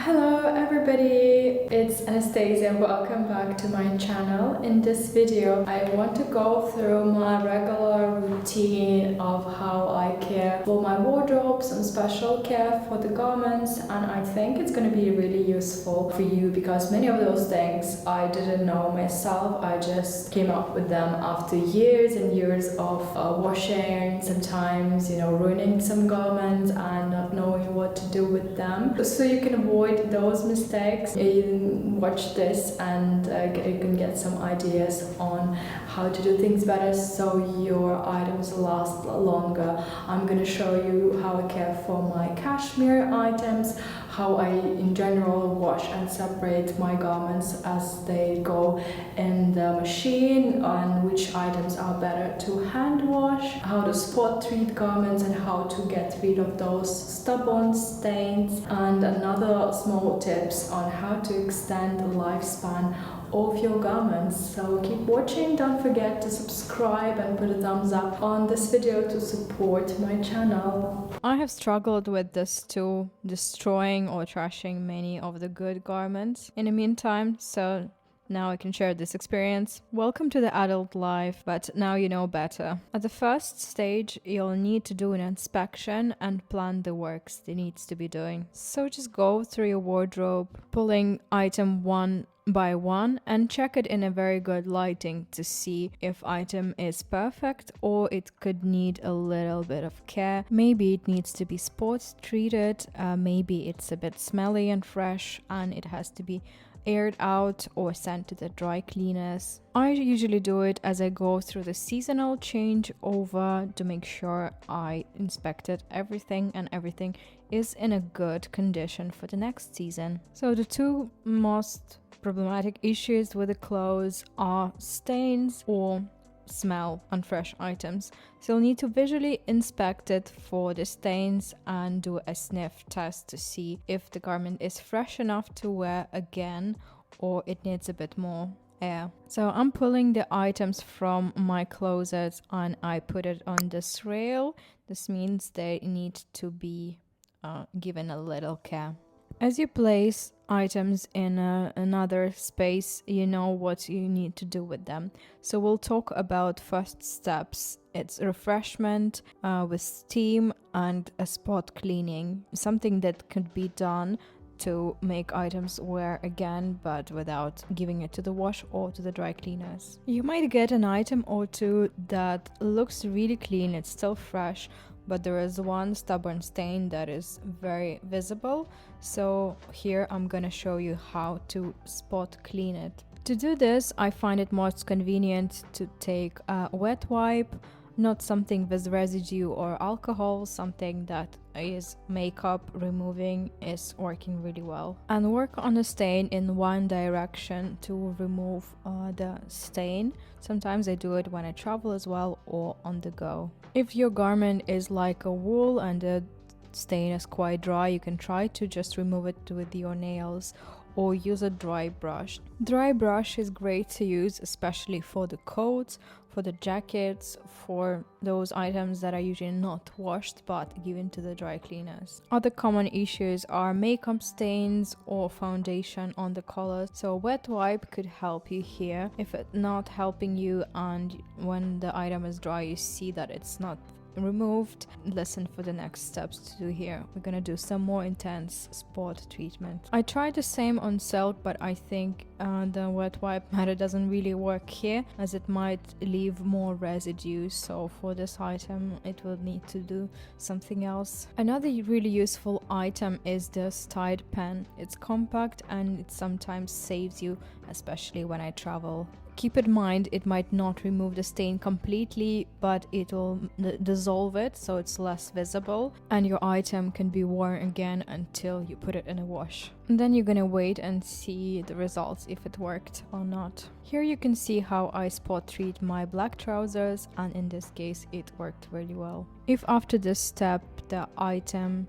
Hello everybody, it's Anastasia. Welcome back to my channel. In this video I want to go through my regular routine of how I care for my wardrobe, some special care for the garments, and I think it's going to be really useful for you because many of those things I didn't know myself. I just came up with them after years and years of washing, sometimes ruining some garments and not knowing what to do with them. So you can avoid those mistakes. You watch this and you can get some ideas on how to do things better so your items last longer. I'm going to show you how I care for my cashmere items, how I in general wash and separate my garments as they go in the machine, and which items are better to hand wash, how to spot treat garments and how to get rid of those stubborn stains, and another small tips on how to extend the lifespan of your garments. So keep watching, don't forget to subscribe and put a thumbs up on this video to support my channel. I have struggled with this too, destroying or trashing many of the good garments in the meantime, so now I can share this experience. Welcome to the adult life, but now you know better. At the first stage, you'll need to do an inspection and plan the works that needs to be doing. So just go through your wardrobe, pulling item one by one and check it in a very good lighting to see if item is perfect or it could need a little bit of care. Maybe it needs to be sports treated, maybe it's a bit smelly and fresh and it has to be aired out or sent to the dry cleaners. I usually do it as I go through the seasonal changeover to make sure I inspected everything and everything is in a good condition for the next season. So the two most problematic issues with the clothes are stains or smell on fresh items. So you'll need to visually inspect it for the stains and do a sniff test to see if the garment is fresh enough to wear again or it needs a bit more air. So I'm pulling the items from my closet and I put it on this rail. This means they need to be given a little care. As you place items in another space, you know what you need to do with them. So we'll talk about first steps. It's refreshment with steam and a spot cleaning, something that could be done to make items wear again but without giving it to the wash or to the dry cleaners. You might get an item or two that looks really clean, it's still fresh, but there is one stubborn stain that is very visible. So here I'm gonna show you how to spot clean it. To do this, I find it most convenient to take a wet wipe, not something with residue or alcohol, something that is makeup removing is working really well. And work on the stain in one direction to remove the stain. Sometimes I do it when I travel as well or on the go. If your garment is like a wool and the stain is quite dry, you can try to just remove it with your nails or use a dry brush. Dry brush is great to use, especially for the coats, for the jackets, for those items that are usually not washed but given to the dry cleaners. Other common issues are makeup stains or foundation on the collar. So a wet wipe could help you here. If it's not helping you and when the item is dry you see that it's not removed, listen for the next steps to do here. We're gonna do some more intense spot treatment. I tried the same on silk, but I think the wet wipe method doesn't really work here as it might leave more residue. So for this item it will need to do something else. Another really useful item is this Tide pen. It's compact and it sometimes saves you, especially when I travel. Keep in mind it might not remove the stain completely, but it will dissolve it so it's less visible and your item can be worn again until you put it in a wash. And then you're gonna wait and see the results if it worked or not. Here you can see how I spot treat my black trousers, and in this case it worked really well. If after this step the item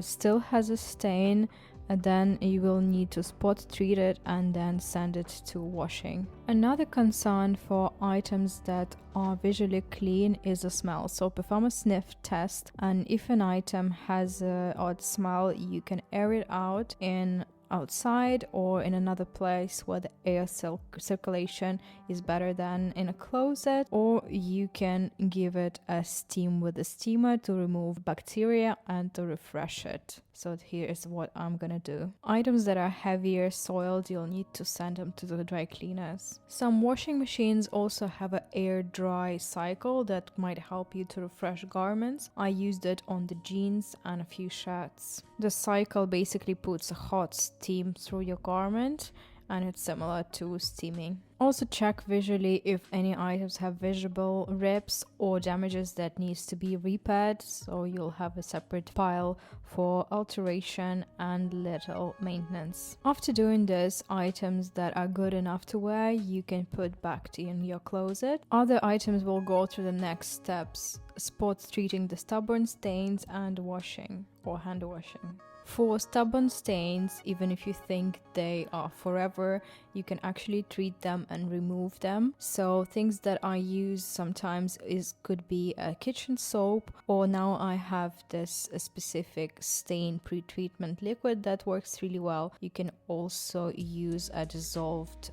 still has a stain, and then you will need to spot treat it and then send it to washing. Another concern for items that are visually clean is the smell. So perform a sniff test, and if an item has a odd smell, you can air it out in outside or in another place where the air circulation is better than in a closet, or you can give it a steam with a steamer to remove bacteria and to refresh it. So here is what I'm gonna do. Items that are heavier, soiled, you'll need to send them to the dry cleaners. Some washing machines also have an air dry cycle that might help you to refresh garments. I used it on the jeans and a few shirts. The cycle basically puts a hot steam through your garment, and it's similar to steaming. Also check visually if any items have visible rips or damages that needs to be repaired, so you'll have a separate pile for alteration and little maintenance. After doing this, items that are good enough to wear you can put back in your closet. Other items will go through the next steps: spot treating the stubborn stains and washing or hand washing. For stubborn stains, even if you think they are forever, you can actually treat them and remove them. So things that I use sometimes could be a kitchen soap, or now I have this specific stain pre-treatment liquid that works really well. You can also use a dissolved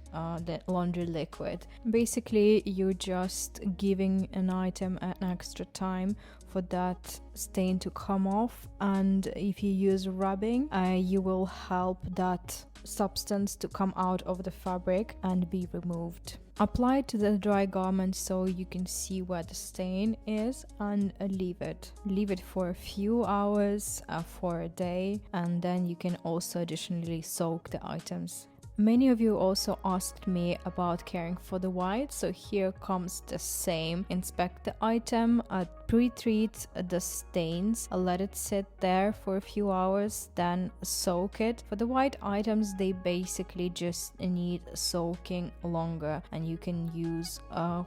laundry liquid. Basically, you're just giving an item an extra time for that stain to come off, and if you use rubbing, you will help that substance to come out of the fabric and be removed. Apply it to the dry garment so you can see where the stain is, and leave it for a few hours, for a day, and then you can also additionally soak the items. Many of you also asked me about caring for the white, so here comes the same. Inspect the item, pre-treat the stains, let it sit there for a few hours, then soak it. For the white items, they basically just need soaking longer, and you can use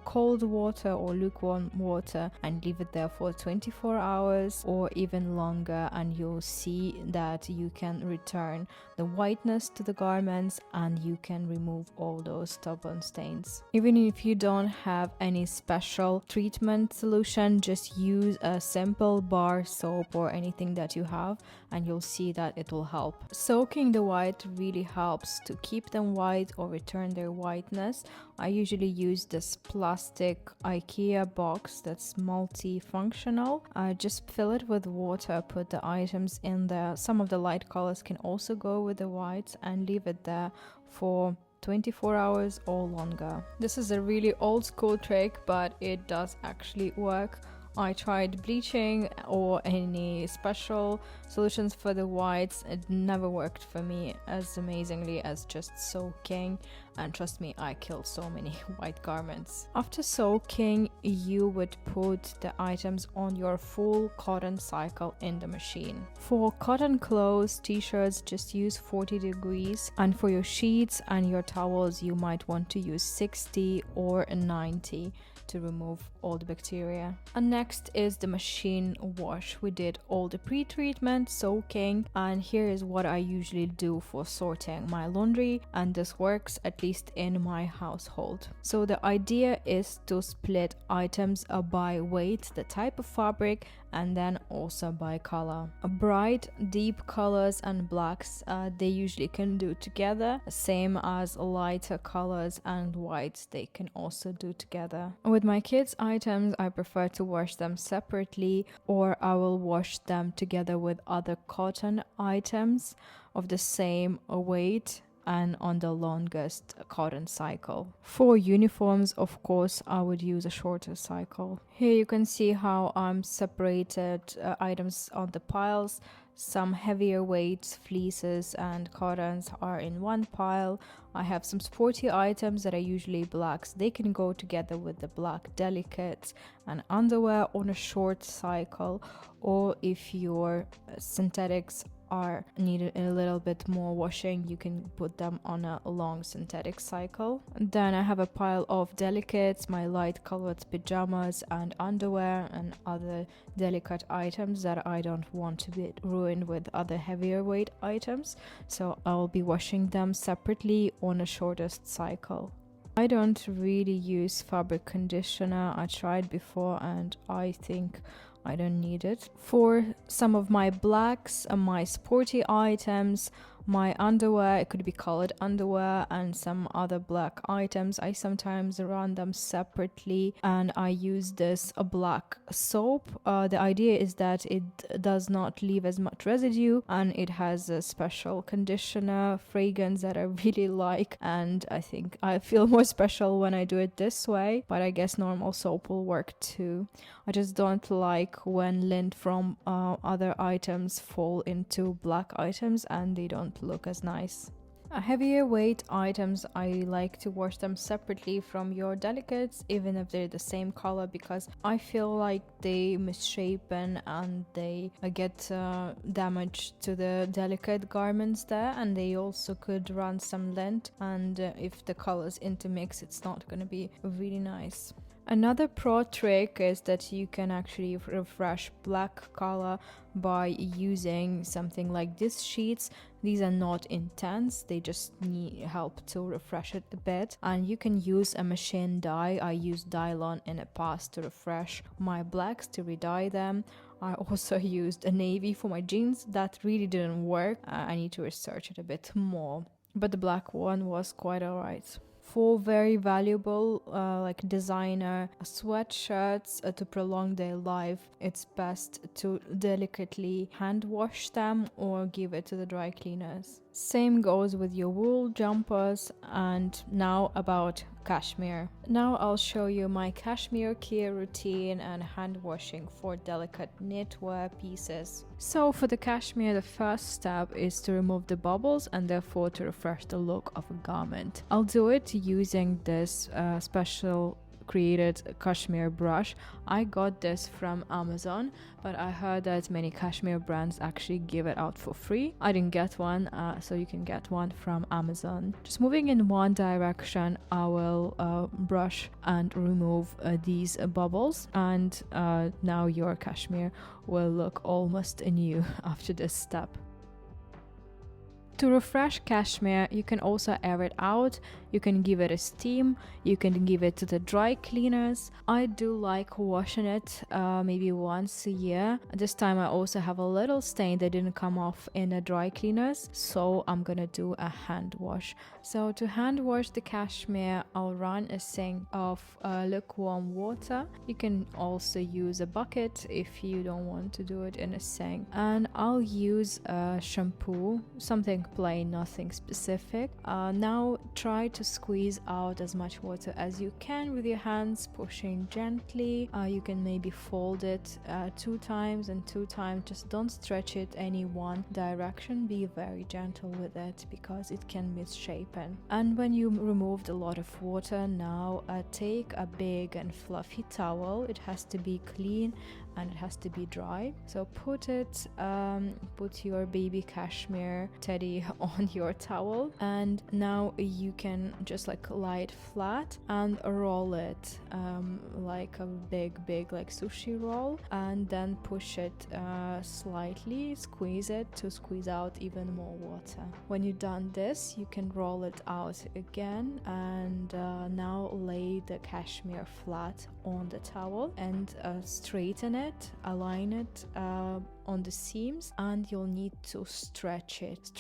cold water or lukewarm water and leave it there for 24 hours or even longer, and you'll see that you can return the whiteness to the garments and you can remove all those stubborn stains. Even if you don't have any special treatment solution, just use a simple bar soap or anything that you have, and you'll see that it will help. Soaking the white really helps to keep them white or return their whiteness. I usually use this plastic IKEA box that's multifunctional. Just fill it with water, put the items in there. Some of the light colors can also go with the whites, and leave it there for 24 hours or longer. This is a really old school trick, but it does actually work. I tried bleaching or any special solutions for the whites. It never worked for me as amazingly as just soaking, and trust me, I killed so many white garments. After soaking, you would put the items on your full cotton cycle in the machine. For cotton clothes, t-shirts, just use 40 degrees, and for your sheets and your towels, you might want to use 60 or 90 to remove all the bacteria. And next is the machine wash. We did all the pre-treatment, soaking, and here is what I usually do for sorting my laundry, and this works at least in my household. So the idea is to split items by weight, the type of fabric, and then also by color. Bright, deep colors and blacks, they usually can do together, same as lighter colors and whites, they can also do together. With my kids' items, I prefer to wash them separately, or I will wash them together with other cotton items of the same weight and on the longest cotton cycle. For uniforms, of course, I would use a shorter cycle. Here you can see how I'm separated items on the piles. Some heavier weights, fleeces and cottons are in one pile. I have some sporty items that are usually blacks. They can go together with the black delicates and underwear on a short cycle, or if your synthetics are needed a little bit more washing, you can put them on a long synthetic cycle. Then I have a pile of delicates, my light colored pajamas and underwear and other delicate items that I don't want to be ruined with other heavier weight items, so I'll be washing them separately on a shortest cycle. I don't really use fabric conditioner. I tried before and I think I don't need it. For some of my blacks, my sporty items, my underwear, it could be colored underwear, and some other black items, I sometimes run them separately, and I use this black soap. The idea is that it does not leave as much residue, and it has a special conditioner fragrance that I really like, and I think I feel more special when I do it this way, but I guess normal soap will work too. I just don't like when lint from other items fall into black items and they don't look as nice. Heavier weight items, I like to wash them separately from your delicates, even if they're the same color, because I feel like they misshapen and they get damage to the delicate garments there, and they also could run some lint, and if the colors intermix, it's not going to be really nice. Another pro trick is that you can actually refresh black color by using something like these sheets. These are not intense, they just need help to refresh it a bit. And you can use a machine dye. I used Dylon in the past to refresh my blacks, to re-dye them. I also used a navy for my jeans. That really didn't work. I need to research it a bit more. But the black one was quite alright. For very valuable like designer sweatshirts to prolong their life, it's best to delicately hand wash them or give it to the dry cleaners. Same goes with your wool jumpers. And now about cashmere. Now I'll show you my cashmere care routine and hand washing for delicate knitwear pieces. So for the cashmere, the first step is to remove the bubbles and therefore to refresh the look of a garment. I'll do it using this special created cashmere brush. I got this from Amazon, but I heard that many cashmere brands actually give it out for free. I didn't get one, so you can get one from Amazon. Just moving in one direction, I will brush and remove these bubbles, and now your cashmere will look almost new after this step. To refresh cashmere, you can also air it out, you can give it a steam, you can give it to the dry cleaners. I do like washing it maybe once a year. This time I also have a little stain that didn't come off in the dry cleaners, so I'm gonna do a hand wash. So to hand wash the cashmere, I'll run a sink of lukewarm water. You can also use a bucket if you don't want to do it in a sink. And I'll use a shampoo, something plain, nothing specific. Now try to squeeze out as much water as you can with your hands, pushing gently. You can maybe fold it 2 times and 2 times. Just don't stretch it any one direction. Be very gentle with it because it can misshapen. And when you removed a lot of water, now take a big and fluffy towel. It has to be clean and it has to be dry. So put your baby cashmere teddy on your towel, and now you can just like lie it flat and roll it like a big like sushi roll, and then push it slightly, squeeze it to squeeze out even more water. When you've done this, you can roll it out again, and now lay the cashmere flat on the towel and straighten it, align it on the seams, and you'll need to stretch it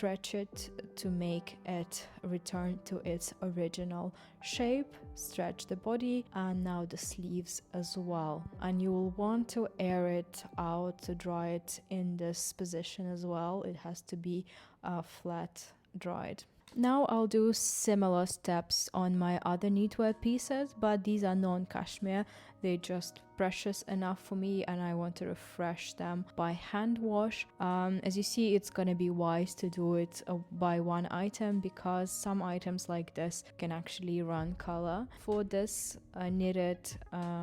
to make it return to its original shape. Stretch the body and now the sleeves as well, and you will want to air it out to dry it in this position as well. It has to be flat dried. Now I'll do similar steps on my other knitwear pieces, but these are non-cashmere. They're just precious enough for me and I want to refresh them by hand wash. As you see, it's gonna be wise to do it by one item because some items like this can actually run color. For this knitted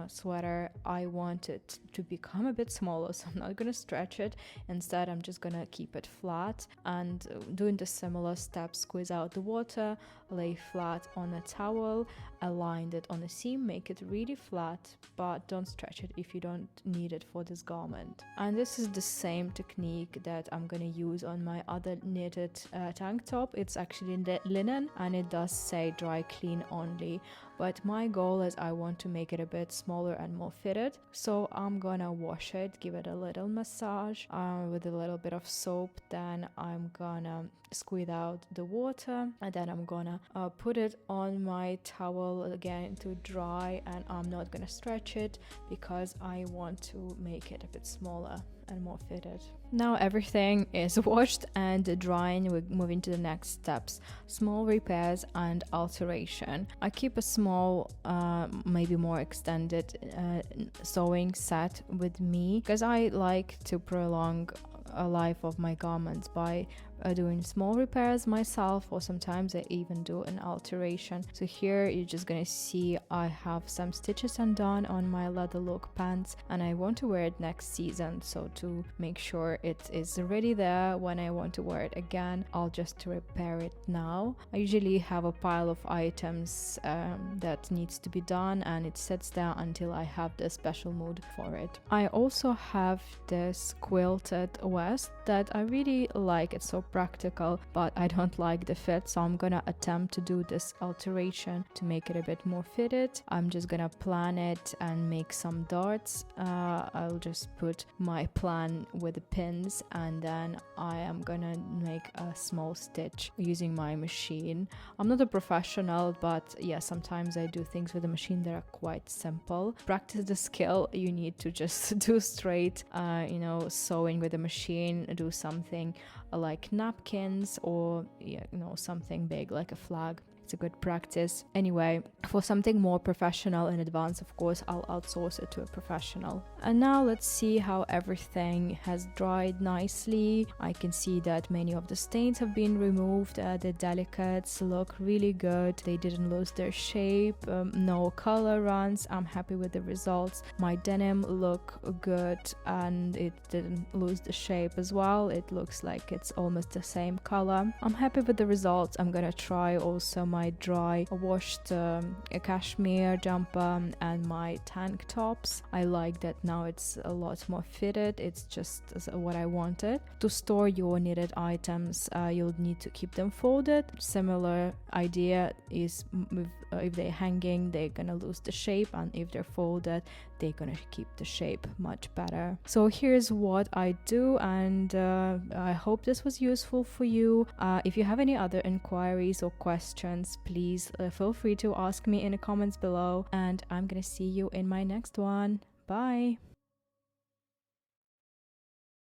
sweater, I want it to become a bit smaller, so I'm not gonna stretch it. Instead, I'm just gonna keep it flat and doing the similar steps. Squeeze out the water, lay flat on a towel, align it on a seam, make it really flat, but don't stretch it if you don't need it for this garment. And this is the same technique that I'm gonna use on my other knitted tank top. It's actually linen and it does say dry clean only, but my goal is I want to make it a bit smaller and more fitted. So I'm gonna wash it, give it a little massage with a little bit of soap. Then I'm gonna squeeze out the water, and then I'm gonna put it on my towel again to dry, and I'm not gonna stretch it because I want to make it a bit smaller and more fitted. Now everything is washed and drying. We're moving to the next steps: small repairs and alteration. I keep a small, maybe more extended sewing set with me because I like to prolong a life of my garments by doing small repairs myself, or sometimes I even do an alteration. So here you're just gonna see I have some stitches undone on my leather look pants, and I want to wear it next season. So to make sure it is ready there when I want to wear it again, I'll just repair it now. I usually have a pile of items that needs to be done, and it sits there until I have the special mood for it. I also have this quilted vest that I really like. It's so practical, but I don't like the fit, so I'm gonna attempt to do this alteration to make it a bit more fitted. I'm just gonna plan it and make some darts. I'll just put my plan with the pins, and then I am gonna make a small stitch using my machine. I'm not a professional, but yeah, sometimes I do things with the machine that are quite simple. Practice the skill. You need to just do straight sewing with the machine, do something like napkins, or something big like a flag. It's a good practice. Anyway, for something more professional in advance, of course, I'll outsource it to a professional. And now let's see how everything has dried nicely. I can see that many of the stains have been removed. The delicates look really good. They didn't lose their shape. No color runs. I'm happy with the results. My denim look good and it didn't lose the shape as well. It looks like it's almost the same color. I'm happy with the results. I'm gonna try also my dry washed cashmere jumper and my tank tops. I like that now it's a lot more fitted. It's just what I wanted. To store your knitted items, you'll need to keep them folded. Similar idea is if they're hanging, they're gonna lose the shape, and if they're folded, they're gonna keep the shape much better. So here's what I do, and I hope this was useful for you. If you have any other inquiries or questions, please feel free to ask me in the comments below, and I'm gonna see you in my next one. Bye.